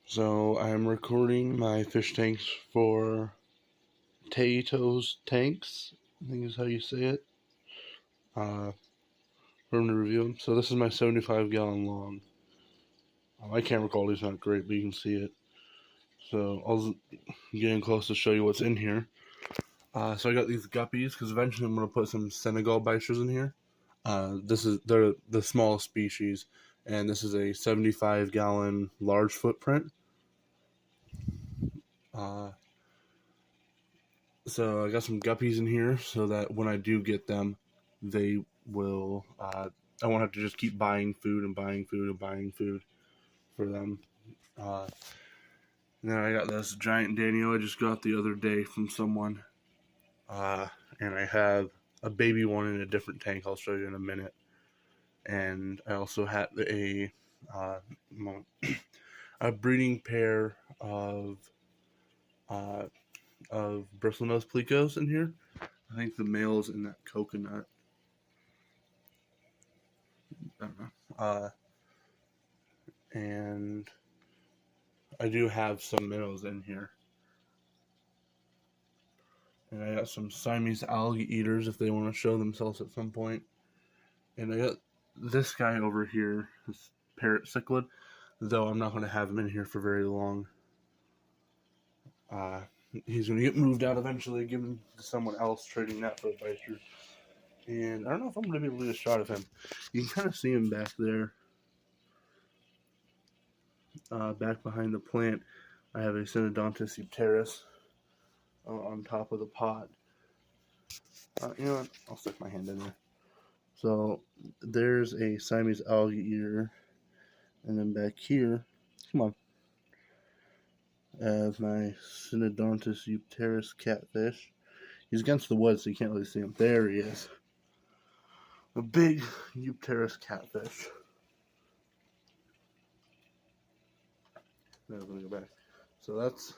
So I'm recording my fish tanks for Taito's Tanks, I think is how you say it, for him to review them. So this is my 75 gallon long. My camera quality is not great, but you can see it. So I'll get in close to show you what's in here. So I got these guppies, because eventually I'm going to put some Senegal bysters in here. They're the smallest species, and this is a 75 gallon large footprint. So I got some guppies in here so that when I do get them, they will. I won't have to just keep buying food and buying food and buying food for them. And then I got this giant Daniel I just got the other day from someone, and I have a baby one in a different tank. I'll show you in a minute. And I also had uh, a breeding pair of bristlenose plecos in here. I think the male is in that coconut. I don't know. And I do have some minnows in here. And I got some Siamese algae eaters if they want to show themselves at some point. And I got this guy over here, this parrot cichlid, though I'm not going to have him in here for very long. He's going to get moved out eventually, given to someone else trading that for a byster. And I don't know if I'm going to be able to get a shot of him. You can kind of see him back there. Back behind the plant, I have a Synodontis euteris on top of the pot. You know what? I'll stick my hand in there. So there's a Siamese algae eater, and then back here, come on, I have my Synodontis euteris catfish. He's against the wood, so you can't really see him. There he is. A big euteris catfish. Now I'm gonna go back. So that's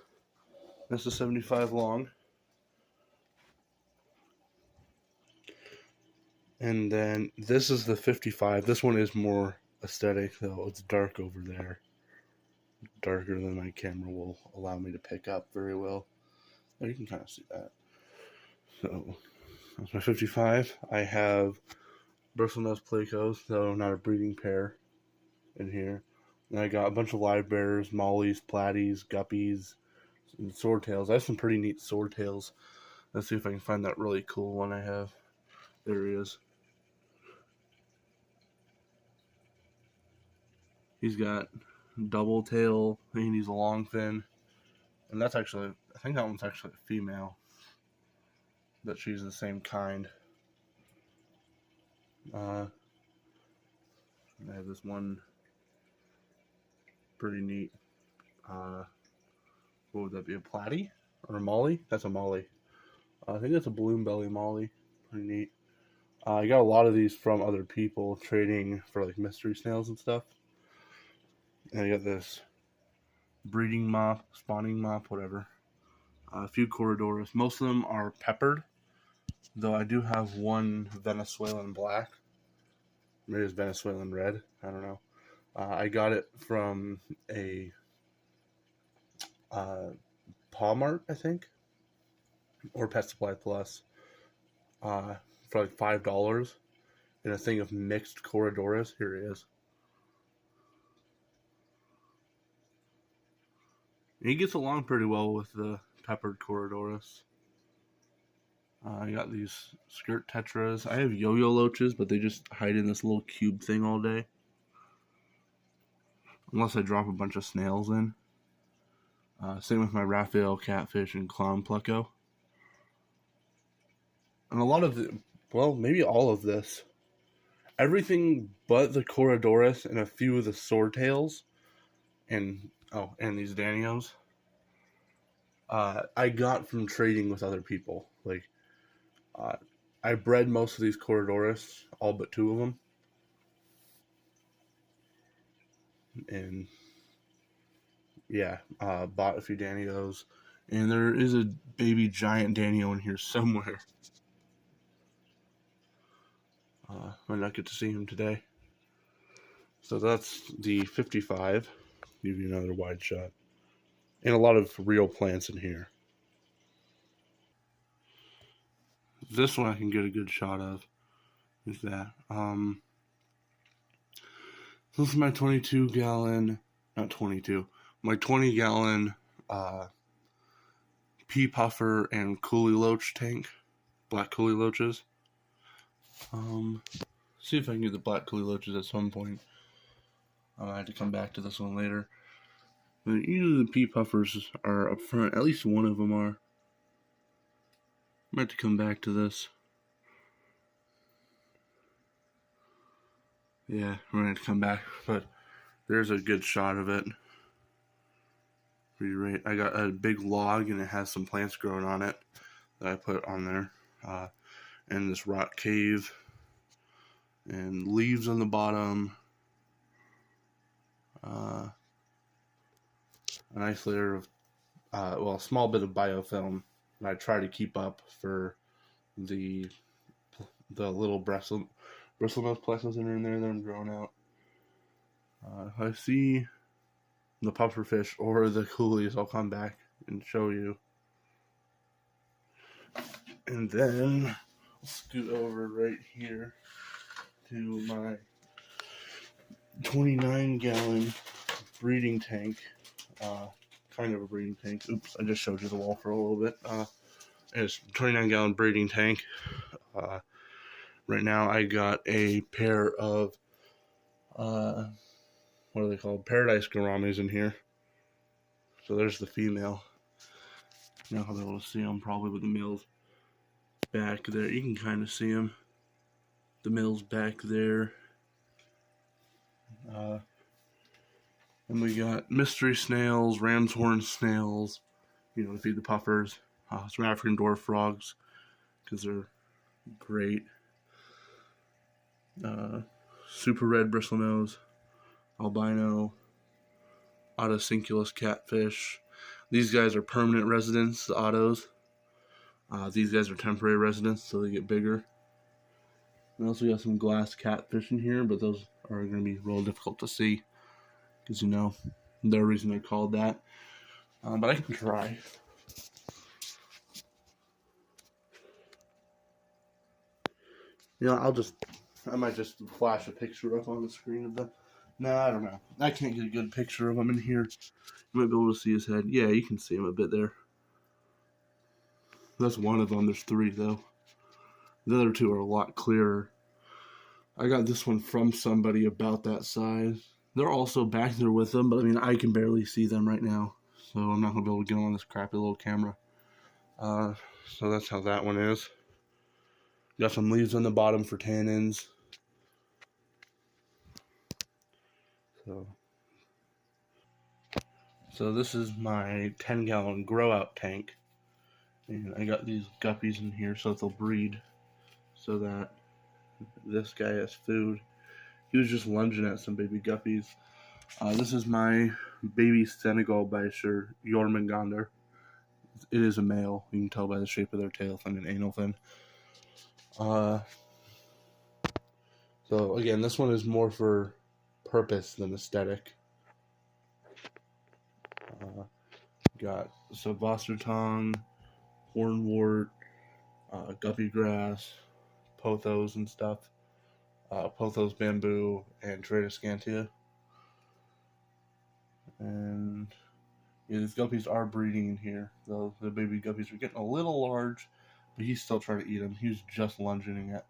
the 75 long. And then this is the 55. This one is more aesthetic, though. It's dark over there. Darker than my camera will allow me to pick up very well. Oh, you can kind of see that. So that's my 55. I have bristlenose plecos, though not a breeding pair, in here. And I got a bunch of live bearers, mollies, platies, guppies, and swordtails. I have some pretty neat swordtails. Let's see if I can find that really cool one I have. There he is. He's got double tail, and he's a long fin. And that's actually, I think that one's actually a female. But she's the same kind. I have this one pretty neat, what would that be, a platy? Or a molly? That's a molly. I think that's a balloon belly molly. Pretty neat. I got a lot of these from other people trading for like mystery snails and stuff. And I got this breeding mop, spawning mop, whatever. A few corridors. Most of them are peppered, though I do have one Venezuelan black. Maybe it's Venezuelan red. I don't know. I got it from a Paw Mart, I think, or Pet Supply Plus, for like $5 in a thing of mixed corridors. Here he is. He gets along pretty well with the peppered corridors. I got these skirt tetras. I have yo-yo loaches, but they just hide in this little cube thing all day. Unless I drop a bunch of snails in. Same with my Raphael catfish and clown pleco. And a lot of the, well, maybe all of this. Everything but the Corydoras and a few of the swordtails and these Danios, I got from trading with other people. Like, I bred most of these Corydoras, all but two of them. And yeah, bought a few Danios. And there is a baby giant Danio in here somewhere. Might not get to see him today. So that's the 55. Give you another wide shot. and a lot of real plants in here. This one I can get a good shot of. Is that? This is my 22 gallon, not 22, my 20 gallon pea puffer and coolie loach tank, black coolie loaches. See if I can get the black coolie loaches at some point. I had to come back to this one later. But usually the pea puffers are up front. At least one of them are. I'm going to have to come back to this. Yeah, we're going to have to come back. But there's a good shot of it. Pretty right. I got a big log and it has some plants growing on it that I put on there. And this rock cave. And leaves on the bottom. A nice layer of, a small bit of biofilm. And I try to keep up for the little bristlenose plexus that are in there that I'm growing out. If I see the pufferfish or the coolies, I'll come back and show you. And then I'll scoot over right here to my 29 gallon breeding tank. Kind of a breeding tank. Oops, I just showed you the wall for a little bit. It's a 29 gallon breeding tank. Right now I got a pair of, what are they called? Paradise gouramis in here. So there's the female. Now I'll be able to see them probably with the males back there. You can kind of see them. The male's back there. And we got mystery snails, ram's horn snails, to feed the puffers. Some African dwarf frogs, because they're great. Super red bristlenose, albino, autocinculus catfish. These guys are permanent residents, the autos. These guys are temporary residents, so they get bigger. And also got some glass catfish in here, but those are going to be real difficult to see. Because, the reason they're called that. But I can try. I might just flash a picture up on the screen of them. Nah, I don't know. I can't get a good picture of him in here. You might be able to see his head. Yeah, you can see him a bit there. That's one of them. There's three, though. The other two are a lot clearer. I got this one from somebody about that size. They're also back there with them, but I can barely see them right now. So I'm not going to be able to get on this crappy little camera. So that's how that one is. Got some leaves on the bottom for tannins. So this is my 10 gallon grow out tank. And I got these guppies in here so that they'll breed. So that this guy has food. He was just lunging at some baby guppies. This is my baby Senegal Bisher, Jormungandr. It is a male. You can tell by the shape of their tail fin and anal fin. So again, this one is more for purpose than aesthetic. Got Savassertong, hornwort, guppy grass, pothos and stuff. Pothos bamboo and Tradescantia. And these guppies are breeding in here. The baby guppies are getting a little large, but he's still trying to eat them. He's just lunging at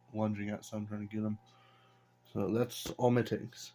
some, trying to get them. So that's all my tanks.